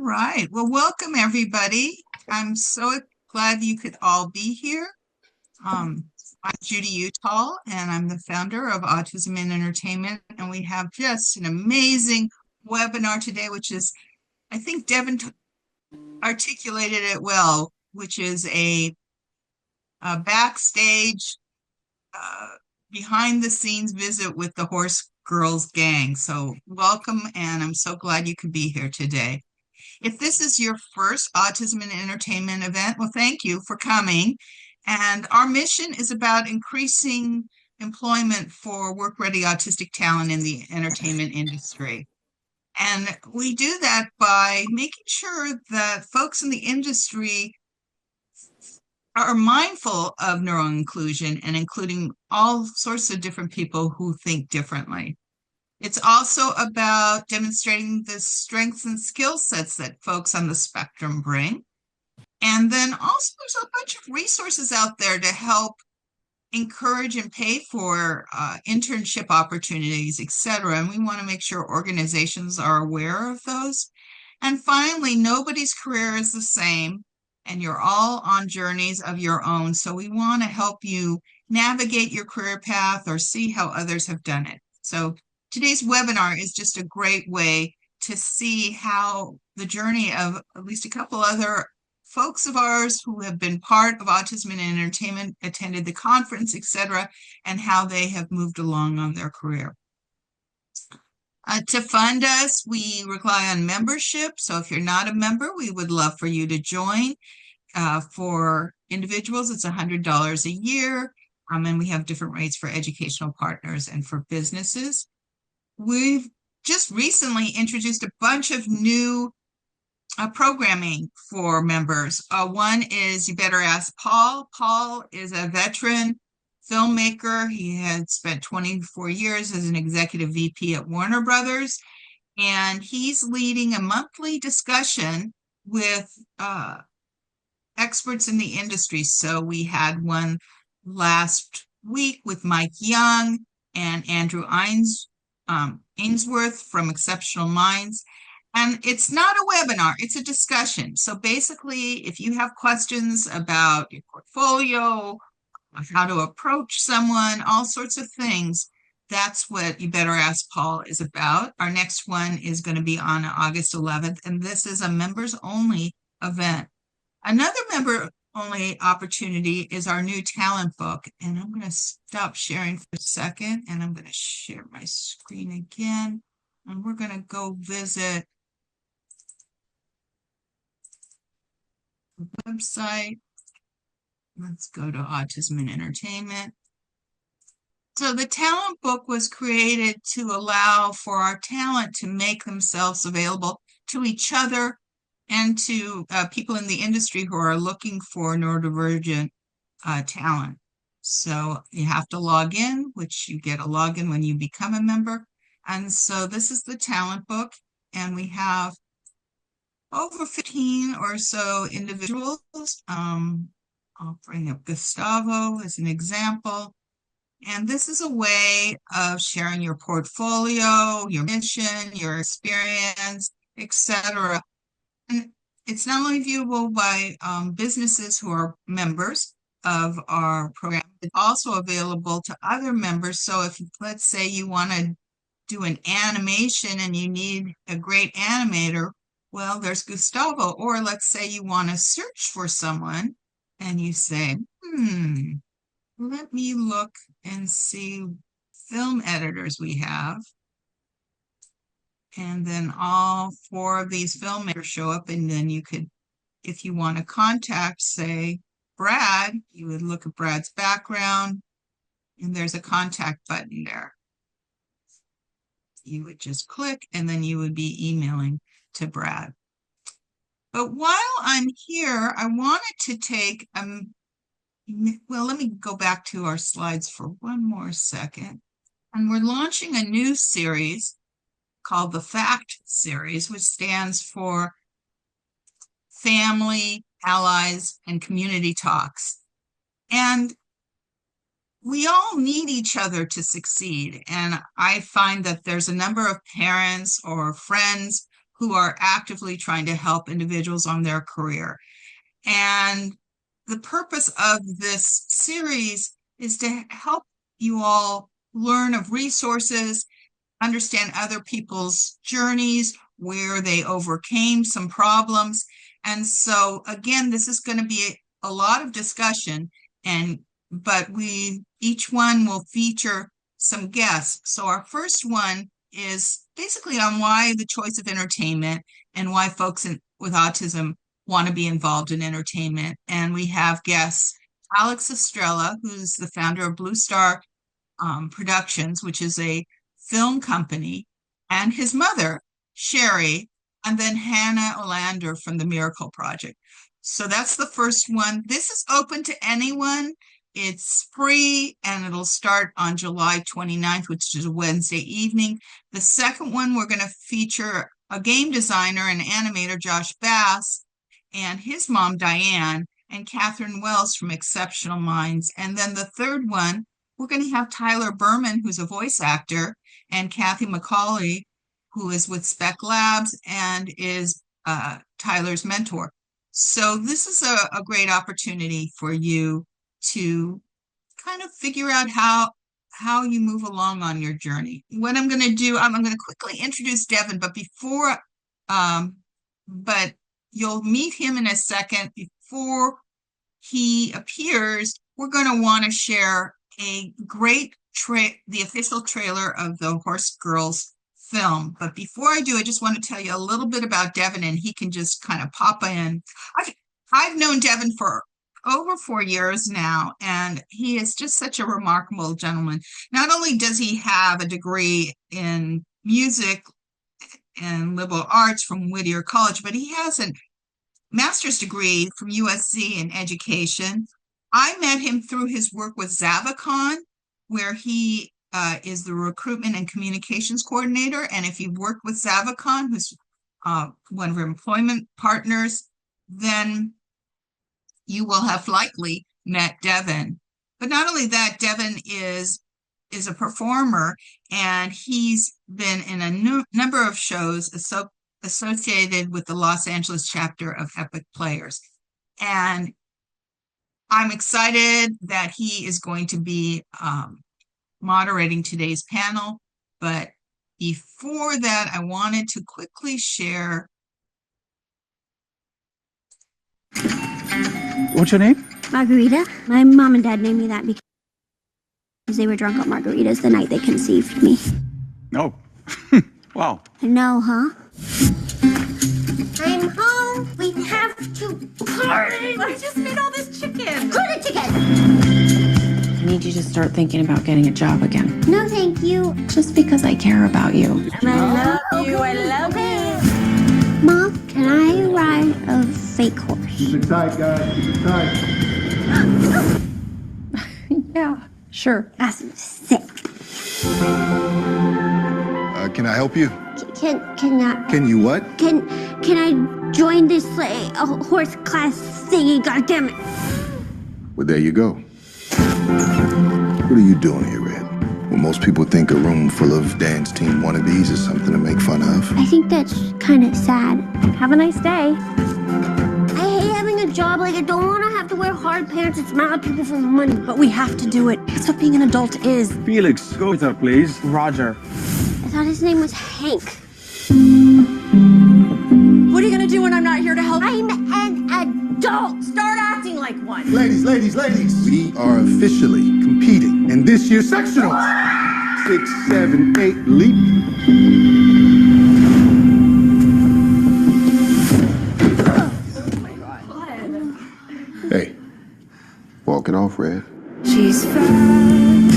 right. Well, welcome everybody. I'm so glad you could all be here. Um, I'm Judy Utah, and I'm the founder of Autism in Entertainment. And we have just an amazing webinar today, which is, I think Devin articulated it well, which is a backstage, uh, behind the scenes visit with the Horsegirls gang. So welcome, and I'm so glad you could be here today. If this is your first Autism in Entertainment event, well, thank you for coming. And our mission is about increasing employment for work-ready autistic talent in the entertainment industry. And we do that by making sure that folks in the industry are mindful of neuro inclusion and including all sorts of different people who think differently. It's also about demonstrating the strengths and skill sets that folks on the spectrum bring. And then also there's a bunch of resources out there to help encourage and pay for internship opportunities, etc. And we want to make sure organizations are aware of those. And finally, nobody's career is the same, and you're all on journeys of your own. So we want to help you navigate your career path or see how others have done it. So today's webinar is just a great way to see how the journey of at least a couple other folks of ours who have been part of Autism in Entertainment, attended the conference, etc., and how they have moved along on their career. To fund us, we rely on membership. So if you're not a member, we would love for you to join. For individuals, it's $100 a year. And we have different rates for educational partners and for businesses. We've just recently introduced a bunch of new programming for members. One is You Better Ask Paul. Paul is a veteran filmmaker. He had spent 24 years as an executive VP at Warner Brothers, and he's leading a monthly discussion with experts in the industry. So we had one last week with Mike Young and Andrew Ainsworth from Exceptional Minds. And it's not a webinar, it's a discussion. So basically, if you have questions about your portfolio, how to approach someone, all sorts of things, that's what You Better Ask Paul is about. Our next one is going to be on August 11th, and this is a members only event. Another member only opportunity is our new talent book. And I'm going to stop sharing for a second, and I'm going to share my screen again. And we're going to go visit the website. Let's go to Autism in Entertainment. So the talent book was created to allow for our talent to make themselves available to each other and to people in the industry who are looking for neurodivergent talent. So you have to log in, which you get a login when you become a member. And so this is the talent book, and we have over 15 or so individuals. I'll bring up Gustavo as an example. And this is a way of sharing your portfolio, your mission, your experience, etc. And it's not only viewable by businesses who are members of our program, it's also available to other members. So if, let's say, you want to do an animation and you need a great animator, well, there's Gustavo. Or let's say you want to search for someone and you say, let me look and see film editors we have. And then all 4 of these filmmakers show up, and then you could, if you want to contact, say, Brad, you would look at Brad's background, and there's a contact button there. You would just click, and then you would be emailing to Brad. But while I'm here, I wanted to take, well, let me go back to our slides for one more second. And we're launching a new series called the FACT series, which stands for Family, Allies, and Community Talks. And we all need each other to succeed. And I find that there's a number of parents or friends who are actively trying to help individuals on their career. And the purpose of this series is to help you all learn of resources, understand other people's journeys, where they overcame some problems. And so again, this is going to be a lot of discussion, but each one will feature some guests. So our first one is basically on why the choice of entertainment and why folks with autism want to be involved in entertainment. And we have guests Alex Estrella, who's the founder of Blue Star Productions, which is a film company, and his mother, Sherry, and then Hannah Olander from the Miracle Project. So that's the first one. This is open to anyone. It's free, and it'll start on July 29th, which is a Wednesday evening. The second one, we're going to feature a game designer and animator, Josh Bass, and his mom, Diane, and Catherine Wells from Exceptional Minds. And then the third one, we're going to have Tyler Berman, who's a voice actor, and Kathy McCauley, who is with Spec Labs and is Tyler's mentor. So this is a great opportunity for you to kind of figure out how you move along on your journey. What I'm going to do, I'm going to quickly introduce Devin, but you'll meet him in a second. Before he appears, we're going to want to share a great the official trailer of the Horsegirls film. But before I do, I just want to tell you a little bit about Devin, and he can just kind of pop in. I've known Devin for over 4 years now, and he is just such a remarkable gentleman. Not only does he have a degree in music and liberal arts from Whittier College, but he has a master's degree from USC in education. I met him through his work with Zavicon, where he is the recruitment and communications coordinator. And if you've worked with Zavicon, who's one of our employment partners, then you will have likely met Devin. But not only that, Devin is a performer, and he's been in a number of shows associated with the Los Angeles chapter of Epic Players. And I'm excited that he is going to be moderating today's panel. But before that, I wanted to quickly share. What's your name? Margarita. My mom and dad named me that because they were drunk on margaritas the night they conceived me. Oh, wow. I know, huh? I'm home. We have to party. I just made all this chicken. Who the chicken? I need you to start thinking about getting a job again. No, thank you. Just because I care about you. I love you. I love you. Mom, can I ride a fake horse? Keep it tight, guys. Keep it tight. Yeah, sure. That's sick. Can I help you? Can I? Can you what? Can I join this horse class thingy? God damn it! Well, there you go. What are you doing here, Red? Well, most people think a room full of dance team wannabes is something to make fun of. I think that's kind of sad. Have a nice day. I hate having a job. Like, I don't want to have to wear hard pants and smile at people for money. But we have to do it. That's what being an adult is. Felix, go with her, please. Roger. I thought his name was Hank. What are you gonna do when I'm not here to help? I'm an adult. Start acting like one. Ladies, we are officially competing in this year's sectional. 6, 7, 8, leap. Oh my God. Hey, walk it off, Red. She's fine.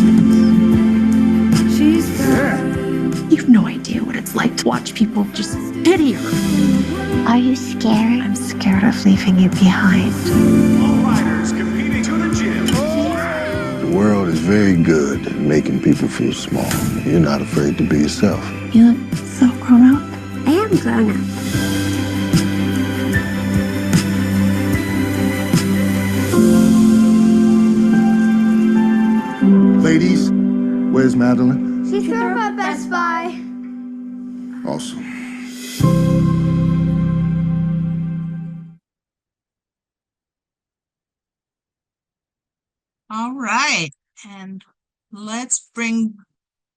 She's fine. You've no idea what it's like to watch people just pity her. Are you scared? I'm scared of leaving you behind. All riders competing to the gym. The world is very good at making people feel small. You're not afraid to be yourself. You look so grown up. I am grown up. Ladies, where's Madeline? She threw up at Best Buy. Awesome. All right. And let's bring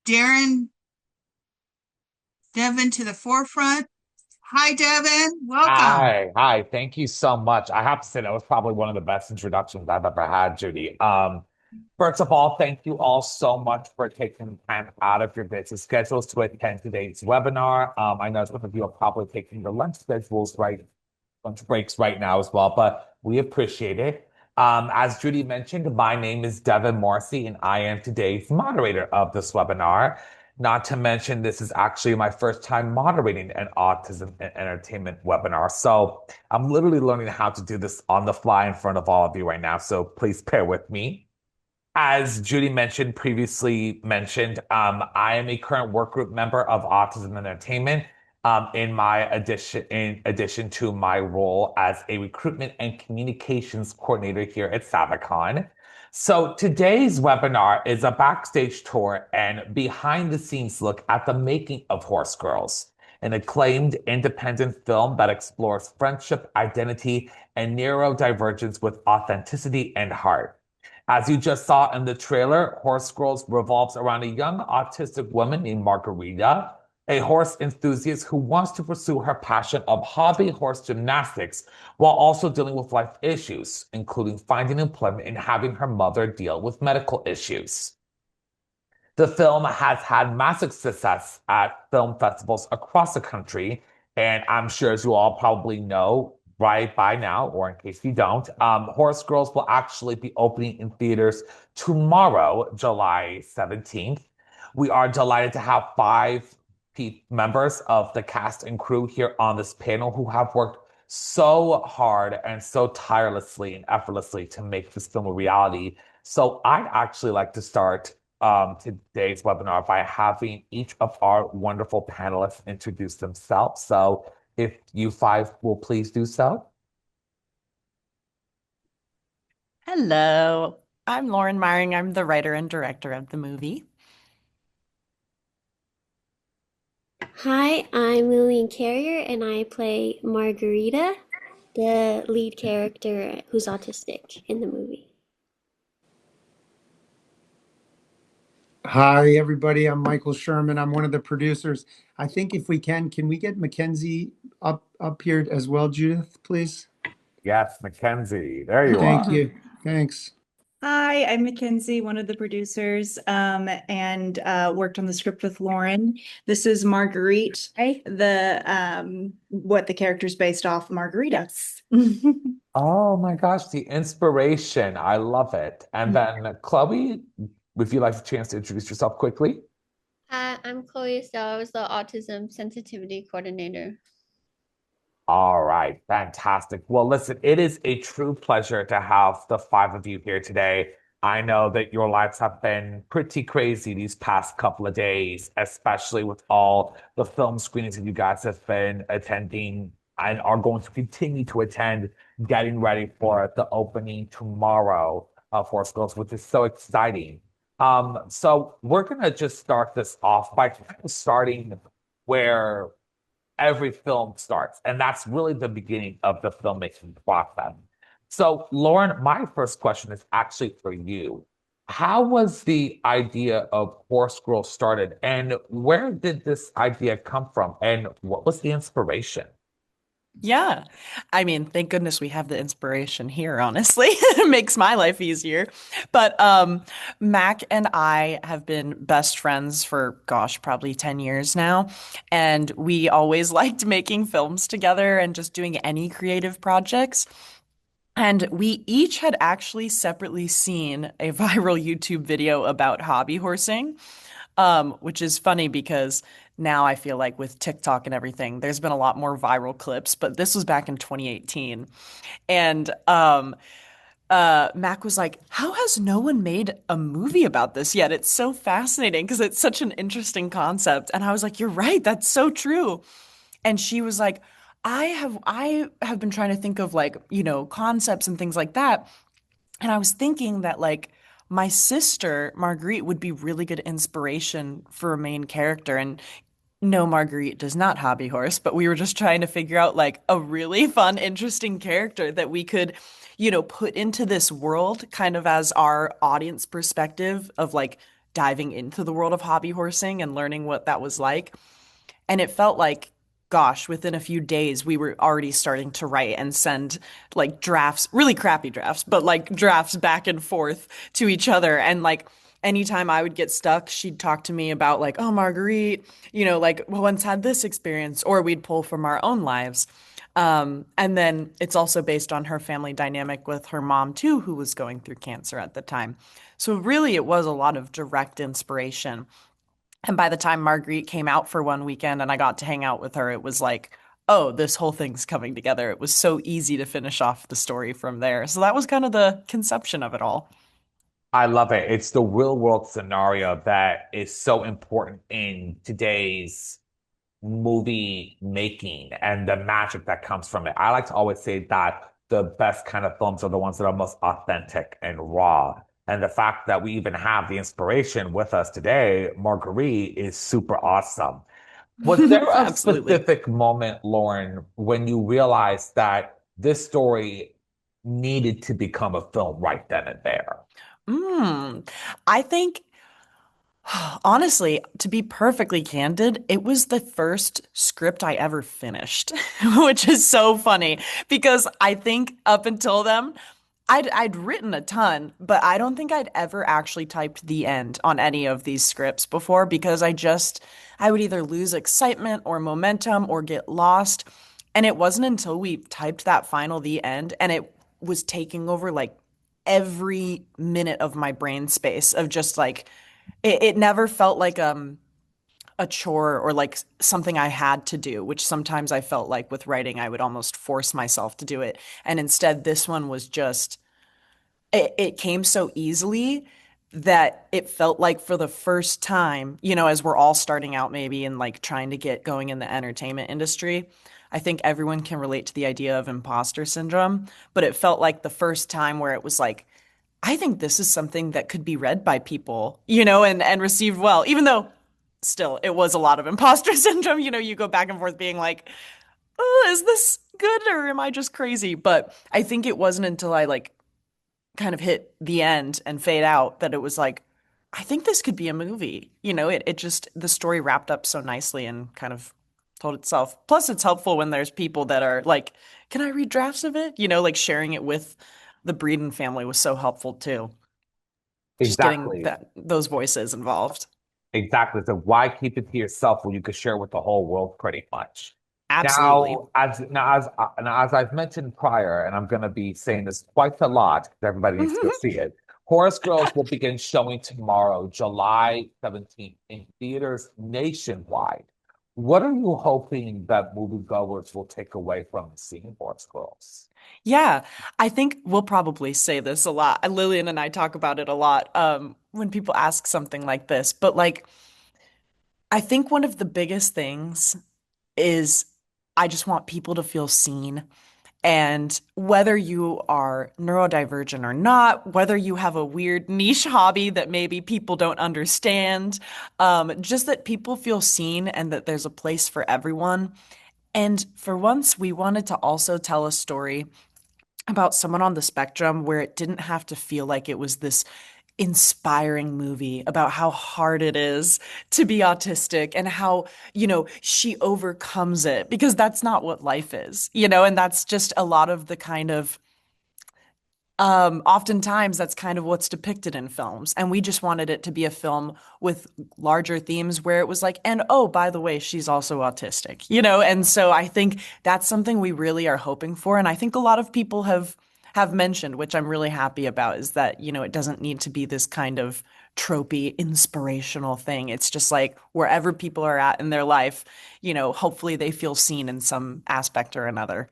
Darren Devin to the forefront. Hi, Devin. Welcome. Hi. Thank you so much. I have to say that was probably one of the best introductions I've ever had, Judy. First of all, thank you all so much for taking time out of your busy schedules to attend today's webinar. I know some of you are probably taking your lunch breaks right now as well, but we appreciate it. As Judy mentioned, my name is Devin Morrissey, and I am today's moderator of this webinar. Not to mention, this is actually my first time moderating an autism and entertainment webinar. So I'm literally learning how to do this on the fly in front of all of you right now. So please bear with me. As Judy previously mentioned, I am a current work group member of Autism Entertainment. In addition to my role as a recruitment and communications coordinator here at Savicon. So today's webinar is a backstage tour and behind the scenes look at the making of Horsegirls, an acclaimed independent film that explores friendship, identity, and neurodivergence with authenticity and heart. As you just saw in the trailer, Horsegirls revolves around a young autistic woman named Margarita, a horse enthusiast who wants to pursue her passion of hobby horse gymnastics while also dealing with life issues, including finding employment and having her mother deal with medical issues. The film has had massive success at film festivals across the country, and I'm sure as you all probably know, right by now, or in case you don't, Horsegirls will actually be opening in theaters tomorrow, July 17th. We are delighted to have five members of the cast and crew here on this panel who have worked so hard and so tirelessly and effortlessly to make this film a reality. So I'd actually like to start today's webinar by having each of our wonderful panelists introduce themselves. So if you five will please do so. Hello, I'm Lauren Meyering. I'm the writer and director of the movie. Hi, I'm Lillian Carrier, and I play Margarita, the lead character who's autistic in the movie. Hi, everybody. I'm Michael Sherman. I'm one of the producers. I think if we can we get Mackenzie up here as well, Judith, please? Yes, Mackenzie, there you Thank are. you. Thanks. Hi, I'm Mackenzie, one of the producers, and worked on the script with Lauren. This is Marguerite, what the character's based off, Margarita. Oh my gosh, the inspiration. I love it. And then Chloe, would you like a chance to introduce yourself quickly? Hi, I'm Chloe Estelle. I was the Autism Sensitivity Coordinator. All right, fantastic. Well, listen, it is a true pleasure to have the five of you here today. I know that your lives have been pretty crazy these past couple of days, especially with all the film screenings that you guys have been attending and are going to continue to attend, getting ready for the opening tomorrow of Horsegirls, which is so exciting. So we're gonna just start this off by kind of starting where every film starts, and that's really the beginning of the filmmaking process. So, Lauren, my first question is actually for you. How was the idea of Horsegirls started, and where did this idea come from, and what was the inspiration? Yeah, I mean, thank goodness we have the inspiration here, honestly. It makes my life easier. But Mac and I have been best friends for, gosh, probably 10 years now. And we always liked making films together and just doing any creative projects. And we each had actually separately seen a viral YouTube video about hobby horsing, which is funny because now I feel like with TikTok and everything, there's been a lot more viral clips, but this was back in 2018. And Mac was like, how has no one made a movie about this yet? It's so fascinating because it's such an interesting concept. And I was like, you're right, that's so true. And she was like, I have been trying to think of like, concepts and things like that. And I was thinking that like my sister, Marguerite, would be really good inspiration for a main character. And No, Marguerite does not hobby horse, but we were just trying to figure out like a really fun, interesting character that we could, put into this world kind of as our audience perspective of like diving into the world of hobby horsing and learning what that was like. And it felt like, gosh, within a few days, we were already starting to write and send like drafts, really crappy drafts, but like drafts back and forth to each other. And like anytime I would get stuck, she'd talk to me about like, oh, Marguerite, like once had this experience, or we'd pull from our own lives. And then it's also based on her family dynamic with her mom, too, who was going through cancer at the time. So really, it was a lot of direct inspiration. And by the time Marguerite came out for one weekend and I got to hang out with her, it was like, oh, this whole thing's coming together. It was so easy to finish off the story from there. So that was kind of the conception of it all. I love it. It's the real world scenario that is so important in today's movie making and the magic that comes from it. I like to always say that the best kind of films are the ones that are most authentic and raw. And the fact that we even have the inspiration with us today, Marguerite, is super awesome. Was there a Absolutely. specific moment, Lauren, when you realized that this story needed to become a film right then and there? I think, honestly, to be perfectly candid, it was the first script I ever finished, which is so funny because I think up until then, I'd written a ton, but I don't think I'd ever actually typed the end on any of these scripts before because I would either lose excitement or momentum or get lost. And it wasn't until we typed that final the end and it was taking over like every minute of my brain space of just like it never felt like a chore or like something I had to do, which sometimes I felt like with writing I would almost force myself to do it. And instead this one was just it came so easily that it felt like for the first time, as we're all starting out maybe and like trying to get going in the entertainment industry, I think everyone can relate to the idea of imposter syndrome, but it felt like the first time where it was like, I think this is something that could be read by people, and received well, even though still it was a lot of imposter syndrome. You go back and forth being like, oh, is this good or am I just crazy? But I think it wasn't until I like kind of hit the end and fade out that it was like, I think this could be a movie. It just, the story wrapped up so nicely and kind of told itself. Plus, it's helpful when there's people that are like, can I read drafts of it? Like sharing it with the Breeden family was so helpful too. Just getting Exactly. those voices involved. Exactly. So why keep it to yourself when you could share with the whole world pretty much? Absolutely. Now, as I've mentioned prior, and I'm going to be saying this quite a lot because everybody needs to go see it. Horsegirls will begin showing tomorrow, July 17th, in theaters nationwide. What are you hoping that moviegoers will take away from seeing Horsegirls? Yeah, I think we'll probably say this a lot. Lillian and I talk about it a lot when people ask something like this. But like, I think one of the biggest things is I just want people to feel seen. And whether you are neurodivergent or not, whether you have a weird niche hobby that maybe people don't understand, just that people feel seen and that there's a place for everyone. And for once, we wanted to also tell a story about someone on the spectrum where it didn't have to feel like it was this inspiring movie about how hard it is to be autistic and how, she overcomes it because that's not what life is, and that's just a lot of the kind of oftentimes that's kind of what's depicted in films. And we just wanted it to be a film with larger themes where it was like, and oh, by the way, she's also autistic, And so I think that's something we really are hoping for. And I think a lot of people have mentioned, which I'm really happy about, is that, it doesn't need to be this kind of tropey, inspirational thing. It's just like wherever people are at in their life, hopefully they feel seen in some aspect or another.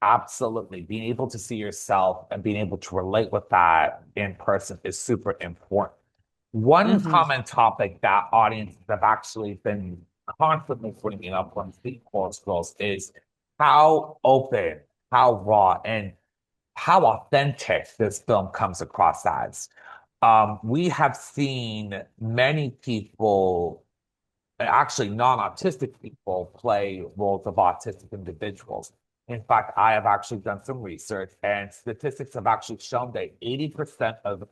Absolutely. Being able to see yourself and being able to relate with that in person is super important. One Hmm. common topic that audiences have actually been constantly bringing up when speaking Horse Girls is how open, how raw, and how authentic this film comes across as. We have seen many people actually non-autistic people play roles of autistic individuals. In fact, I have actually done some research, and statistics have actually shown that 80% of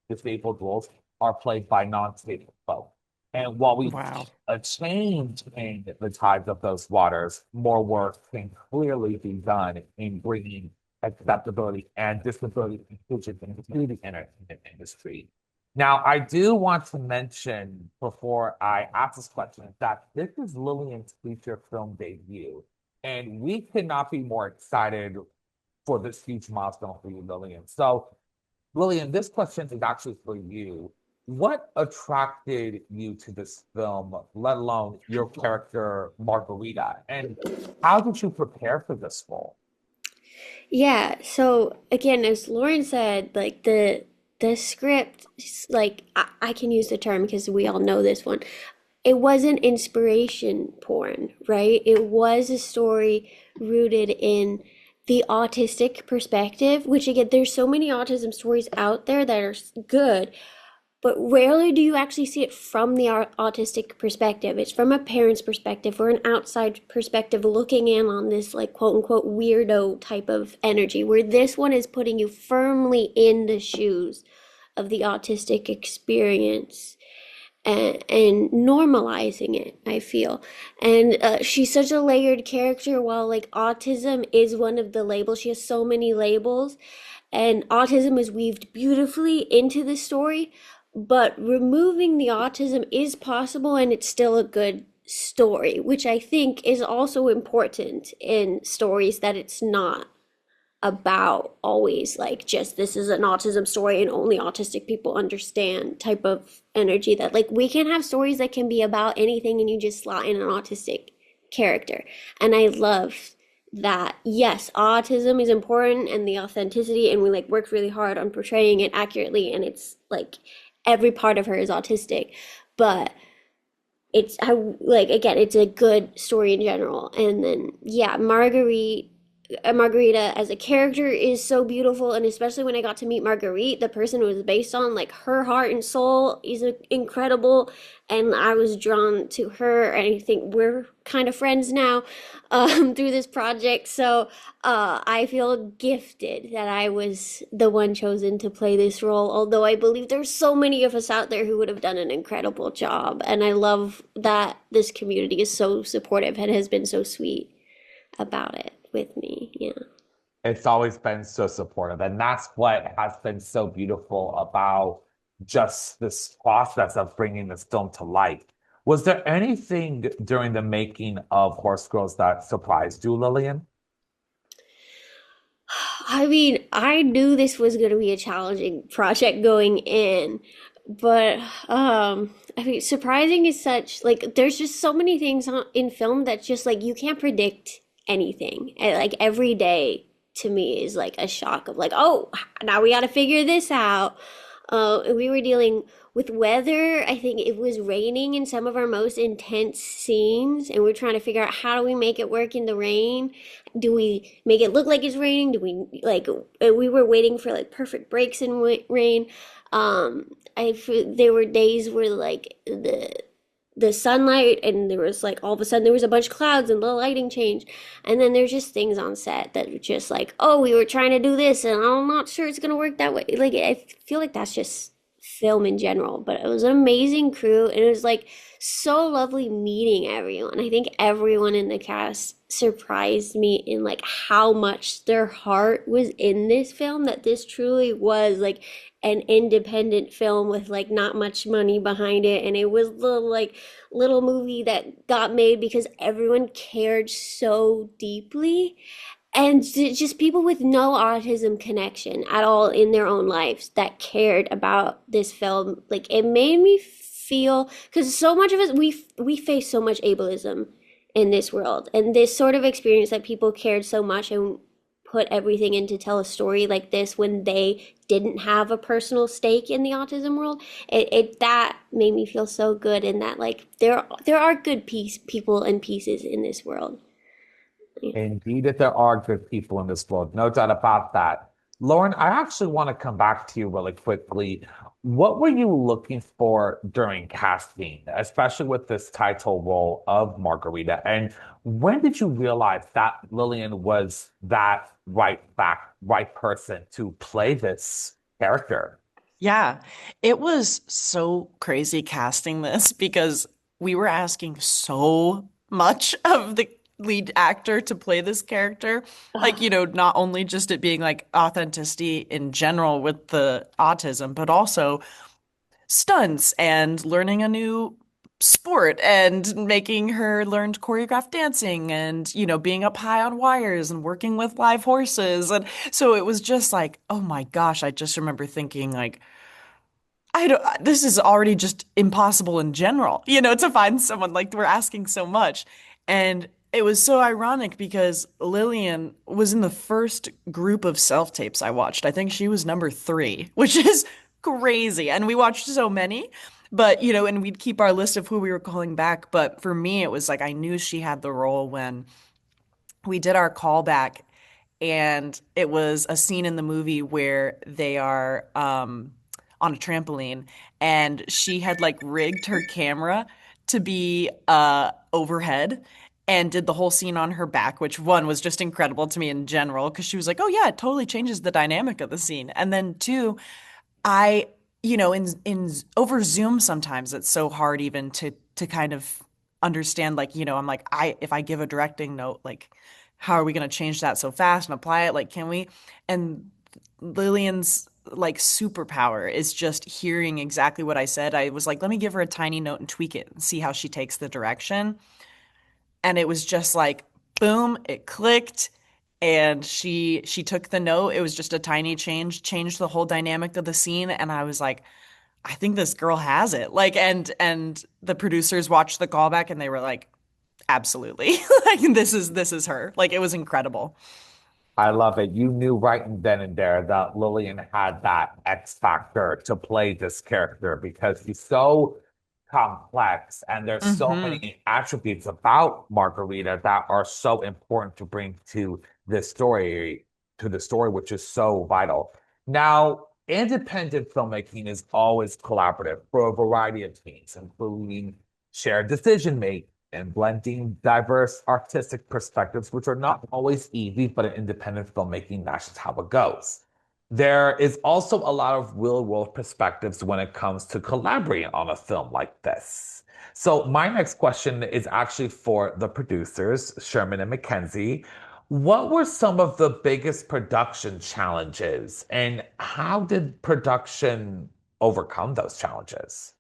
disabled roles are played by non-disabled folks. And while we Wow. a change in the tides of those waters, more work can clearly be done in bringing acceptability and disability inclusion into the entertainment industry. Now, I do want to mention before I ask this question that this is Lillian's feature film debut, and we could not be more excited for this huge milestone for you, Lillian. So, Lillian, this question is actually for you. What attracted you to this film, let alone your character, Margarita? And how did you prepare for this role? Yeah, so again, as Lauren said, like the script, like I can use the term because we all know this one. It wasn't inspiration porn, right? It was a story rooted in the autistic perspective, which again, there's so many autism stories out there that are good, but rarely do you actually see it from the autistic perspective. It's from a parent's perspective or an outside perspective looking in on this, like, quote unquote, weirdo type of energy, where this one is putting you firmly in the shoes of the autistic experience and normalizing it, I feel. And she's such a layered character. While like autism is one of the labels, she has so many labels, and autism is weaved beautifully into the story, but removing the autism is possible, and it's still a good story, which I think is also important in stories, that it's not about always like just this is an autism story and only autistic people understand type of energy. That like we can have stories that can be about anything and you just slot in an autistic character. And I love that, yes, autism is important and the authenticity, and we like worked really hard on portraying it accurately, and it's like every part of her is autistic, but it's I like again, it's a good story in general. And then yeah, Margarita as a character is so beautiful, and especially when I got to meet Marguerite, the person it was based on, like her heart and soul is incredible, and I was drawn to her, and I think we're kind of friends now through this project. So I feel gifted that I was the one chosen to play this role, although I believe there's so many of us out there who would have done an incredible job, and I love that this community is so supportive and has been so sweet about it with me. Yeah. It's always been so supportive, and that's what has been so beautiful about just this process of bringing this film to life. Was there anything during the making of Horsegirls that surprised you, Lillian? I mean, I knew this was going to be a challenging project going in, but I mean, surprising is such like there's just so many things in film that just like you can't predict anything. And, like every day to me is like a shock of like, oh, now we got to figure this out. We were dealing with weather. I think it was raining in some of our most intense scenes, and we're trying to figure out how do we make it work in the rain. Do we make it look like it's raining? Do we like we were waiting for like perfect breaks in rain. There were days where like the sunlight, and there was like all of a sudden there was a bunch of clouds and the lighting changed, and then there's just things on set that were just like, oh, we were trying to do this and I'm not sure it's gonna work that way. Like I feel like that's just film in general, but it was an amazing crew, and it was like so lovely meeting everyone. I think everyone in the cast surprised me in like how much their heart was in this film, that this truly was like an independent film with like not much money behind it, and it was the like little movie that got made because everyone cared so deeply, and just people with no autism connection at all in their own lives that cared about this film. Like it made me feel, because so much of us we face so much ableism in this world, and this sort of experience that people cared so much and put everything in to tell a story like this when they didn't have a personal stake in the autism world, it that made me feel so good, and that like there are good people and pieces in this world. Yeah. Indeed, that there are good people in this world, no doubt about that. Lauren, I actually want to come back to you really quickly. What were you looking for during casting, especially with this title role of Margarita? And when did you realize that Lillian was that right person to play this character? Yeah, it was so crazy casting this because we were asking so much of the lead actor to play this character. Like, not only just it being like authenticity in general with the autism, but also stunts and learning a new sport and making her learn choreographed dancing and, being up high on wires and working with live horses. And so it was just like, oh my gosh, I just remember thinking like, this is already just impossible in general, to find someone like we're asking so much. And it was so ironic because Lillian was in the first group of self-tapes I watched. I think she was number 3, which is crazy. And we watched so many, but, and we'd keep our list of who we were calling back. But for me, it was like I knew she had the role when we did our callback, and it was a scene in the movie where they are on a trampoline, and she had like rigged her camera to be overhead and did the whole scene on her back, which one was just incredible to me in general because she was like, "Oh yeah, it totally changes the dynamic of the scene." And then two, I, in over Zoom sometimes it's so hard even to kind of understand, like, I'm like, if I give a directing note, like, how are we going to change that so fast and apply it? Like, can we? And Lillian's like superpower is just hearing exactly what I said. I was like, let me give her a tiny note and tweak it and see how she takes the direction. And it was just like, boom, it clicked. And she took the note. It was just a tiny change, changed the whole dynamic of the scene. And I was like, I think this girl has it. Like, and the producers watched the callback and they were like, absolutely. Like, this is her. Like, it was incredible. I love it. You knew right then and there that Lillian had that X factor to play this character because she's so complex and there's so Hmm. many attributes about Margarita that are so important to bring to the story, which is so vital. Now, independent filmmaking is always collaborative for a variety of themes, including shared decision making and blending diverse artistic perspectives, which are not always easy, but in independent filmmaking, that's just how it goes. There is also a lot of real world perspectives when it comes to collaborating on a film like this. So, my next question is actually for the producers, Sherman and Mackenzie. What were some of the biggest production challenges, and how did production overcome those challenges?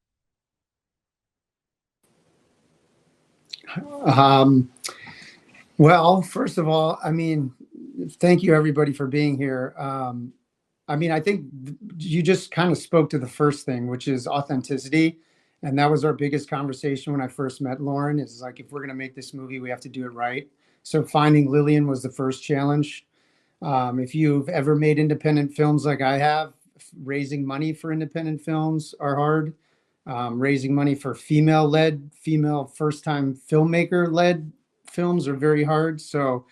Um, well, first of all, I mean, thank you everybody for being here. I mean, I think you just kind of spoke to the first thing, which is authenticity. And that was our biggest conversation when I first met Lauren. Is like, if we're going to make this movie, we have to do it right. So finding Lillian was the first challenge. If you've ever made independent films like I have, raising money for independent films are hard. Raising money for female first-time filmmaker-led films are very hard. So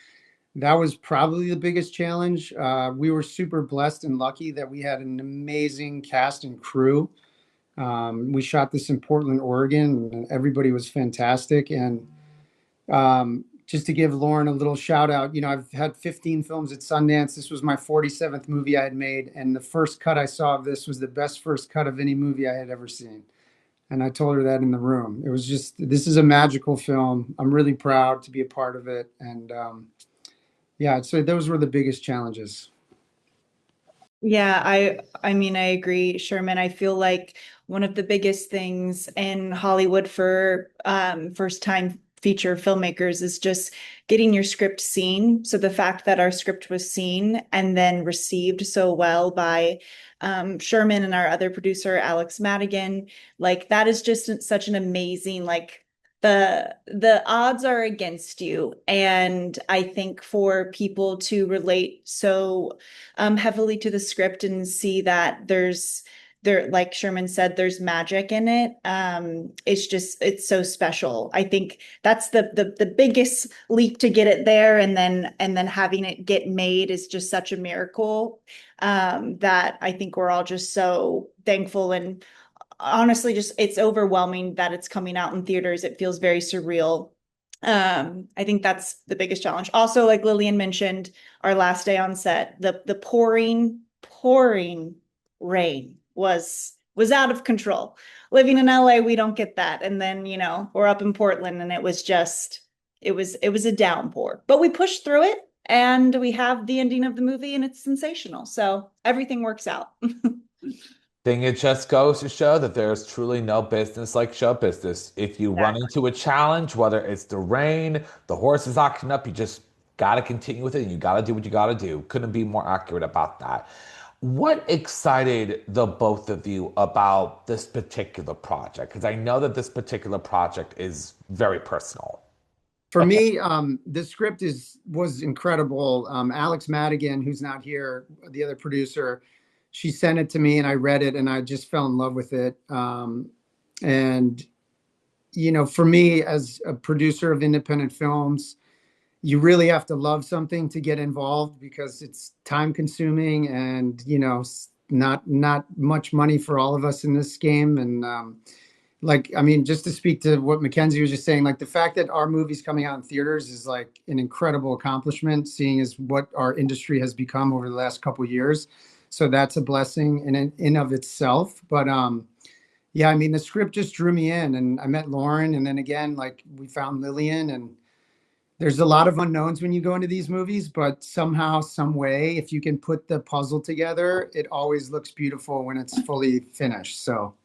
that was probably the biggest challenge. We were super blessed and lucky that we had an amazing cast and crew. We shot this in Portland, Oregon, and everybody was fantastic. And just to give Lauren a little shout out, I've had 15 films at Sundance. This was my 47th movie I had made. And the first cut I saw of this was the best first cut of any movie I had ever seen. And I told her that in the room. It was just, this is a magical film. I'm really proud to be a part of it. And yeah, so those were the biggest challenges. Yeah, I mean, I agree, Sherman. I feel like one of the biggest things in Hollywood for first time feature filmmakers is just getting your script seen. So the fact that our script was seen and then received so well by Sherman and our other producer, Alex Madigan, like that is just such an amazing, like, the odds are against you. And I think for people to relate so heavily to the script and see that there, like Sherman said, there's magic in it. It's so special. I think that's the biggest leap to get it there, and then having it get made is just such a miracle, that I think we're all just so thankful, and honestly, just it's overwhelming that it's coming out in theaters. It feels very surreal. I think that's the biggest challenge. Also, like Lillian mentioned, our last day on set, the pouring rain was out of control. Living in LA, we don't get that. And then, we're up in Portland, and it was a downpour. But we pushed through it, and we have the ending of the movie, and it's sensational. So everything works out. Think it just goes to show that there's truly no business like show business. If you run into a challenge, whether it's the rain, the horse is acting up, you just got to continue with it. And you got to do what you got to do. Couldn't be more accurate about that. What excited the both of you about this particular project? Because I know that this particular project is very personal. For me, the script was incredible. Alex Madigan, who's not here, the other producer, she sent it to me and I read it and I just fell in love with it. And, for me as a producer of independent films, you really have to love something to get involved because it's time consuming and, not much money for all of us in this game. And just to speak to what Mackenzie was just saying, like the fact that our movie's coming out in theaters is like an incredible accomplishment, seeing as what our industry has become over the last couple of years. So that's a blessing in of itself. But the script just drew me in, and I met Lauren, and then again, like we found Lillian, and there's a lot of unknowns when you go into these movies, but somehow, some way, if you can put the puzzle together, it always looks beautiful when it's fully finished. So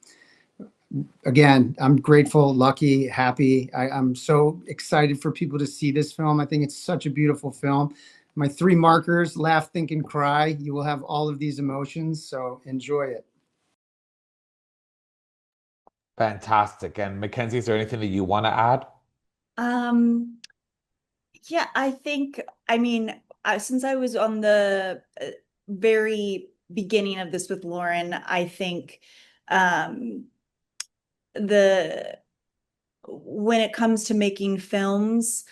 again, I'm grateful, lucky, happy. I'm so excited for people to see this film. I think it's such a beautiful film. My 3 markers: laugh, think, and cry. You will have all of these emotions, so enjoy it. Fantastic. And Mackenzie, is there anything that you want to add? Yeah, I think, since I was on the very beginning of this with Lauren, I think when it comes to making films,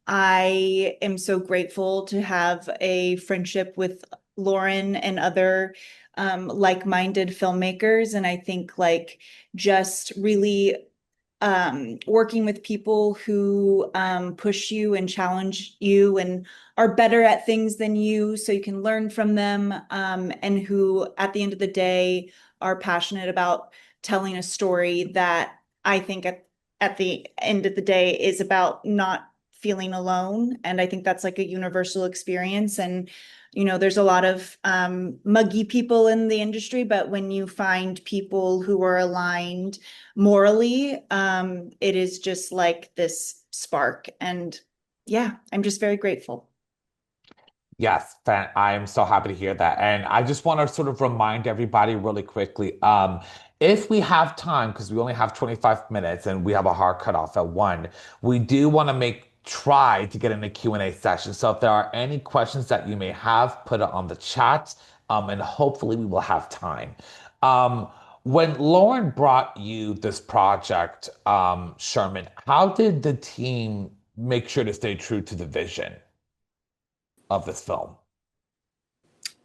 I am so grateful to have a friendship with Lauren and other like-minded filmmakers. And I think just really working with people who push you and challenge you and are better at things than you, so you can learn from them, and who at the end of the day are passionate about telling a story that I think at the end of the day is about not feeling alone. And I think that's like a universal experience. And there's a lot of muggy people in the industry, but when you find people who are aligned morally, it is just like this spark. And yeah, I'm just very grateful. Yes, I'm so happy to hear that. And I just want to sort of remind everybody really quickly, if we have time, because we only have 25 minutes and we have a hard cutoff at 1, we do want to try to get in a Q&A session. So if there are any questions that you may have, put it on the chat, and hopefully we will have time. When Lauren brought you this project, Sherman, how did the team make sure to stay true to the vision of this film?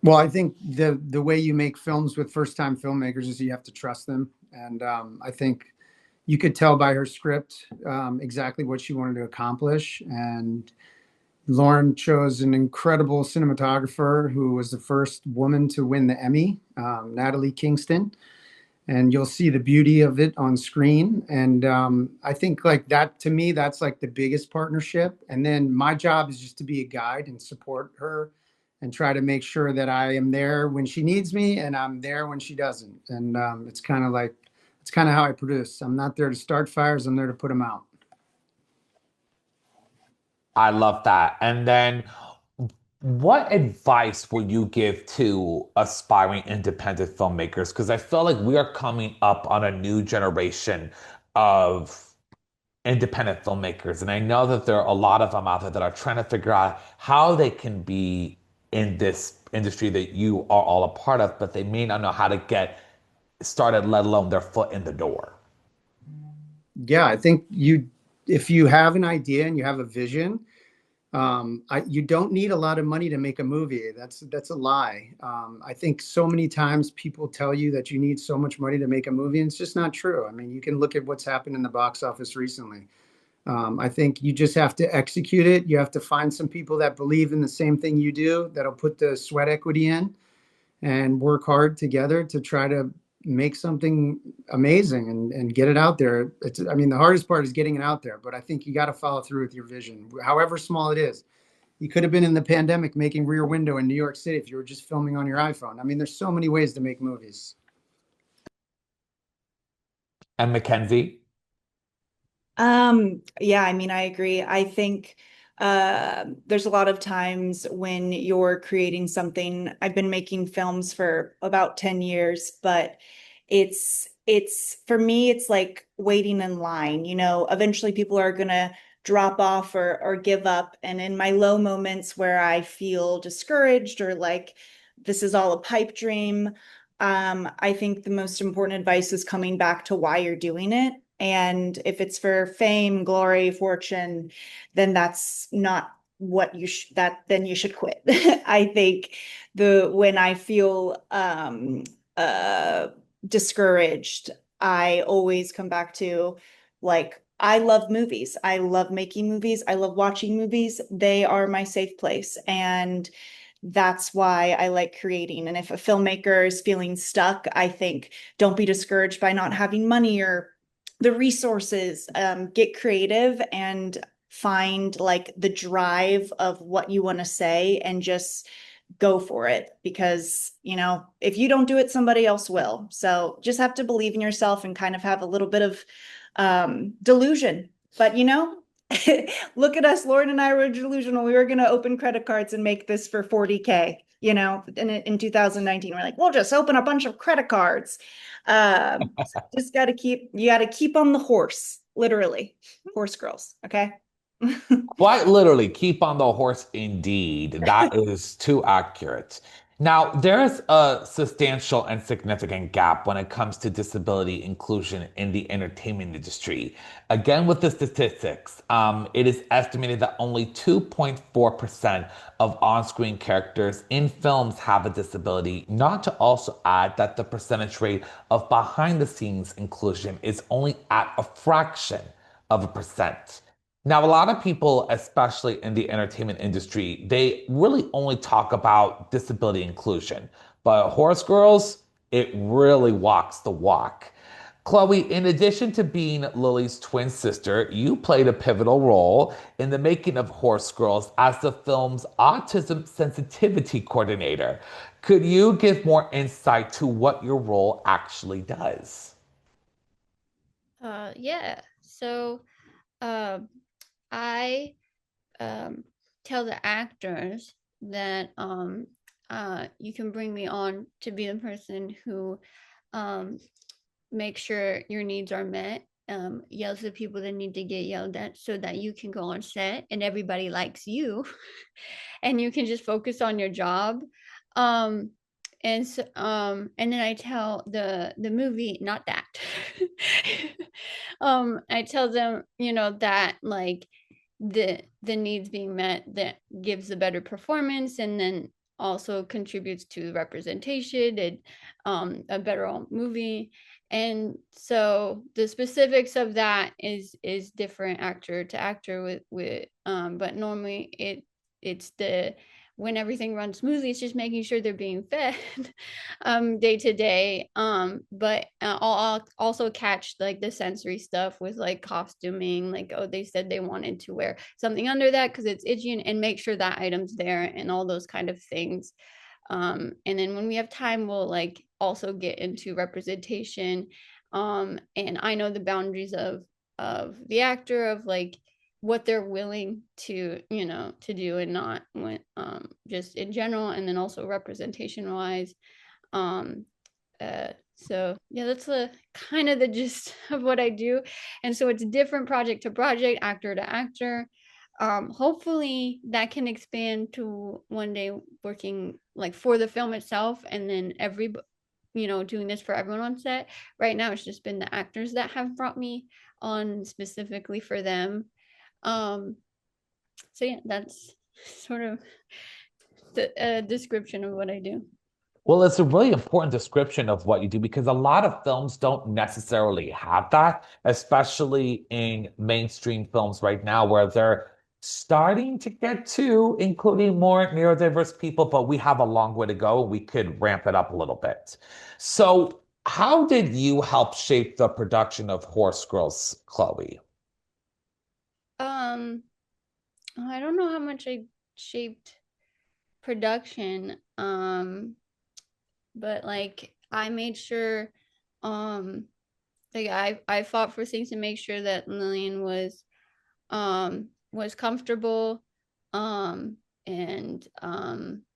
Well, I think the way you make films with first-time filmmakers is you have to trust them. And I think you could tell by her script exactly what she wanted to accomplish. And Lauren chose an incredible cinematographer who was the first woman to win the Emmy, Natalie Kingston. And you'll see the beauty of it on screen. And I think that, to me, that's like the biggest partnership. And then my job is just to be a guide and support her and try to make sure that I am there when she needs me and I'm there when she doesn't. And it's kind of how I produce. I'm not there to start fires. I'm there to put them out. I love that. And then what advice would you give to aspiring independent filmmakers? Because I feel like we are coming up on a new generation of independent filmmakers. And I know that there are a lot of them out there that are trying to figure out how they can be in this industry that you are all a part of, but they may not know how to get started, let alone their foot in the door? Yeah, I think if you have an idea and you have a vision, you don't need a lot of money to make a movie. That's a lie. I think so many times people tell you that you need so much money to make a movie, and it's just not true. I mean, you can look at what's happened in the box office recently. I think you just have to execute it. You have to find some people that believe in the same thing you do, that'll put the sweat equity in and work hard together to try to make something amazing and get it out there. I mean, the hardest part is getting it out there, but I think you got to follow through with your vision, however small it is. You could have been in the pandemic making Rear Window in New York City if you were just filming on your iPhone. I mean, there's so many ways to make movies. And Mackenzie? Yeah, I mean, I agree. I think there's a lot of times when you're creating something. I've been making films for about 10 years, but it's for me, it's like waiting in line. You know, eventually people are gonna drop off or give up. And in my low moments where I feel discouraged or like this is all a pipe dream, I think the most important advice is coming back to why you're doing it. And if it's for fame, glory, fortune, then that's not what then you should quit. I think when I feel discouraged, I always come back to like, I love movies. I love making movies. I love watching movies. They are my safe place. And that's why I like creating. And if a filmmaker is feeling stuck, I think don't be discouraged by not having money or the resources. Get creative and find like the drive of what you want to say and just go for it, because you know, if you don't do it, somebody else will. So just have to believe in yourself and kind of have a little bit of delusion. But you know, look at us. Lauren and I were delusional. We were going to open credit cards and make this for 40K, you know, in 2019. We're like, we'll just open a bunch of credit cards. Just got to keep on the horse, literally. Horse girls. Okay. Quite literally, keep on the horse indeed. That is too accurate. Now, there's a substantial and significant gap when it comes to disability inclusion in the entertainment industry. Again, with the statistics, it is estimated that only 2.4% of on-screen characters in films have a disability, not to also add that the percentage rate of behind-the-scenes inclusion is only at a fraction of a percent. Now, a lot of people, especially in the entertainment industry, they really only talk about disability inclusion. But Horsegirls, it really walks the walk. Chloe, in addition to being Lily's twin sister, you played a pivotal role in the making of Horsegirls as the film's autism sensitivity coordinator. Could you give more insight to what your role actually does? Yeah. So, I tell the actors that you can bring me on to be the person who makes sure your needs are met, yells at people that need to get yelled at so that you can go on set and everybody likes you and you can just focus on your job. And so and then I tell the movie, not that. I tell them, you know, that like the needs being met that gives a better performance and then also contributes to representation and a better movie. And so the specifics of that is different actor to actor with but normally it's the when everything runs smoothly, it's just making sure they're being fed day to day. But I'll also catch like the sensory stuff with like costuming, like, oh, they said they wanted to wear something under that because it's itchy, and make sure that item's there and all those kind of things. And then when we have time, we'll like also get into representation. And I know the boundaries of the actor, of like what they're willing to, you know, to do and not, when just in general, and then also representation wise. um so yeah, that's the kind of the gist of what I do. And so it's different project to project, actor to actor. Hopefully that can expand to one day working like for the film itself, and then doing this for everyone on set. Right now, it's just been the actors that have brought me on specifically for them. So yeah, that's sort of the description of what I do. Well, it's a really important description of what you do because a lot of films don't necessarily have that, especially in mainstream films right now, where they're starting to get to including more neurodiverse people, but we have a long way to go. We could ramp it up a little bit. So, how did you help shape the production of Horsegirls, Chloe? I don't know how much I shaped production. But like I made sure like I fought for things to make sure that Lillian was comfortable and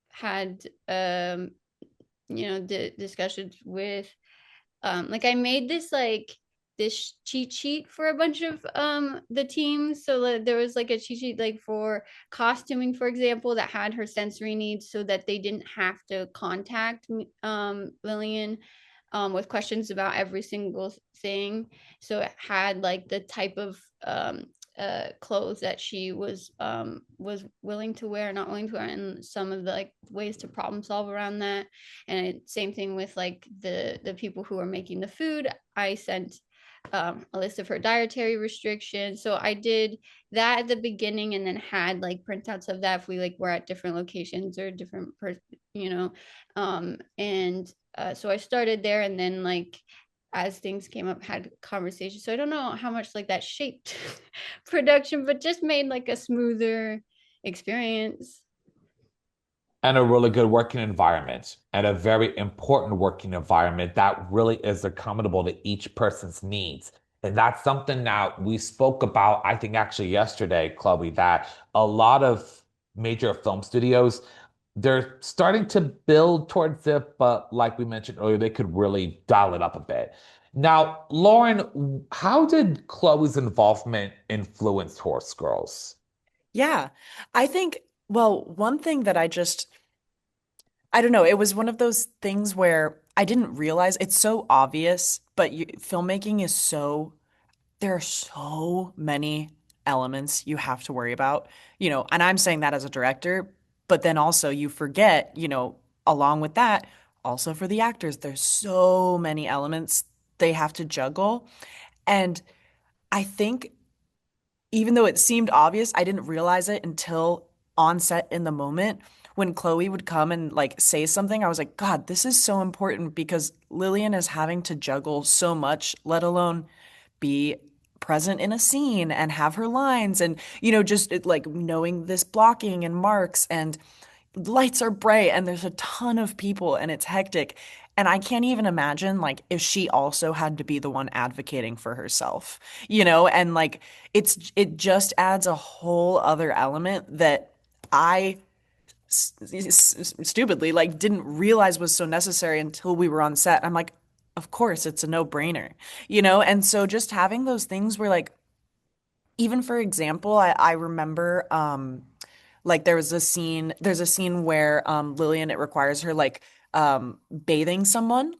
had discussions with like I made this cheat sheet for a bunch of the teams. So there was like a cheat sheet like for costuming, for example, that had her sensory needs so that they didn't have to contact Lillian with questions about every single thing. So it had like the type of clothes that she was willing to wear, not willing to wear, and some of the like ways to problem solve around that. And same thing with like the people who are making the food. I sent a list of her dietary restrictions. So I did that at the beginning and then had like printouts of that if we like were at different locations or different so I started there and then like as things came up had conversations. So I don't know how much like that shaped production, but just made like a smoother experience. And a really good working environment and a very important working environment that really is accommodable to each person's needs. And that's something that we spoke about, I think actually yesterday, Chloe, that a lot of major film studios, they're starting to build towards it, but like we mentioned earlier, they could really dial it up a bit. Now, Lauren, how did Chloe's involvement influence Horsegirls? Yeah, I think, well, one thing that I don't know, it was one of those things where I didn't realize it's so obvious, but filmmaking is there are so many elements you have to worry about, and I'm saying that as a director, but then also you forget, along with that, also for the actors, there's so many elements they have to juggle. And I think even though it seemed obvious, I didn't realize it until on set in the moment when Chloe would come and like say something. I was like, God, this is so important because Lillian is having to juggle so much, let alone be present in a scene and have her lines and, just like knowing this blocking and marks and lights are bright and there's a ton of people and it's hectic. And I can't even imagine like if she also had to be the one advocating for herself, and like it just adds a whole other element that I stupidly like didn't realize was so necessary until we were on set. I'm like, of course, it's a no-brainer, And so just having those things where like, even for example, I remember like there's a scene where Lillian, it requires her like bathing someone.